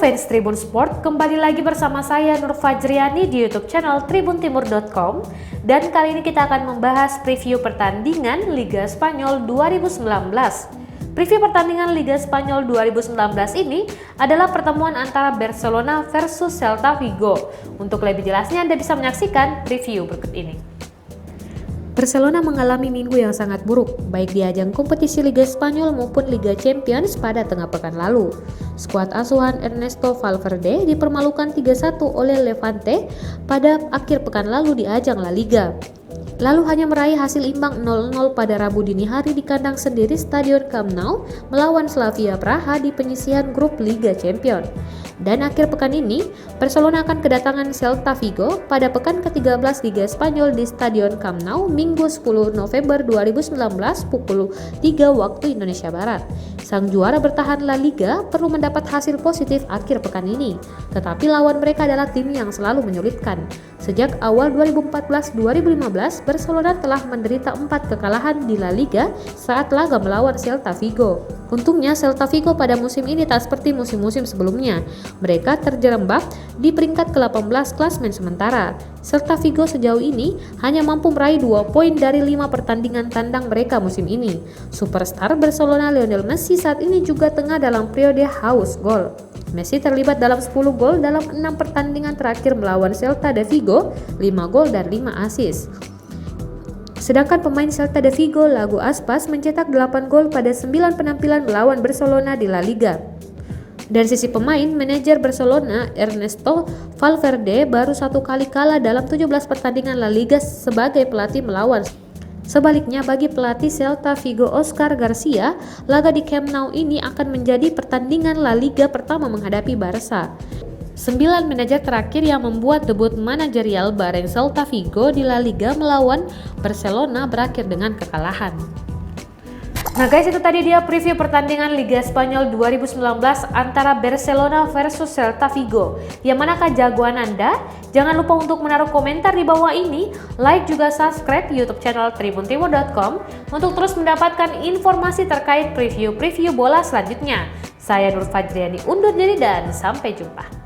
fans Tribun Sport, kembali lagi bersama saya Nur Fajriani di YouTube channel tribuntimur.com. Dan kali ini kita akan membahas preview pertandingan Liga Spanyol 2019. Preview pertandingan Liga Spanyol 2019 ini adalah pertemuan antara Barcelona versus Celta Vigo. Untuk lebih jelasnya Anda bisa menyaksikan preview berikut ini. Barcelona mengalami minggu yang sangat buruk, baik di ajang kompetisi Liga Spanyol maupun Liga Champions pada tengah pekan lalu. Skuad asuhan Ernesto Valverde dipermalukan 3-1 oleh Levante pada akhir pekan lalu di ajang La Liga. Lalu hanya meraih hasil imbang 0-0 pada Rabu dini hari di kandang sendiri Stadion Camp Nou melawan Slavia Praha di penyisihan grup Liga Champions. Dan akhir pekan ini, Barcelona akan kedatangan Celta Vigo pada pekan ke-13 Liga Spanyol di Stadion Camp Nou Minggu 10 November 2019 pukul 3 waktu Indonesia Barat. Sang juara bertahan La Liga perlu mendapat hasil positif akhir pekan ini, tetapi lawan mereka adalah tim yang selalu menyulitkan. Sejak awal 2014-2015, Barcelona telah menderita 4 kekalahan di La Liga saat laga melawan Celta Vigo. Untungnya Celta Vigo pada musim ini tak seperti musim-musim sebelumnya. Mereka terjerembab di peringkat ke-18 klasmen sementara. Celta Vigo sejauh ini hanya mampu meraih 2 poin dari 5 pertandingan tandang mereka musim ini. Superstar Barcelona Lionel Messi saat ini juga tengah dalam periode haus gol. Messi terlibat dalam 10 gol dalam 6 pertandingan terakhir melawan Celta de Vigo, 5 gol dan 5 assist. Sedangkan pemain Celta de Vigo, Iago Aspas, mencetak 8 gol pada 9 penampilan melawan Barcelona di La Liga. Dari sisi pemain, manajer Barcelona Ernesto Valverde baru 1 kali kalah dalam 17 pertandingan La Liga sebagai pelatih melawan. Sebaliknya bagi pelatih Celta Vigo Oscar Garcia, laga di Camp Nou ini akan menjadi pertandingan La Liga pertama menghadapi Barca. 9 manajer terakhir yang membuat debut manajerial bareng Celta Vigo di La Liga melawan Barcelona berakhir dengan kekalahan. Nah guys, itu tadi dia preview pertandingan Liga Spanyol 2019 antara Barcelona versus Celta Vigo. Yang manakah jagoan Anda? Jangan lupa untuk menaruh komentar di bawah ini, like juga subscribe YouTube channel tribuntimur.com untuk terus mendapatkan informasi terkait preview-preview bola selanjutnya. Saya Nur Fajriani undur diri dan sampai jumpa.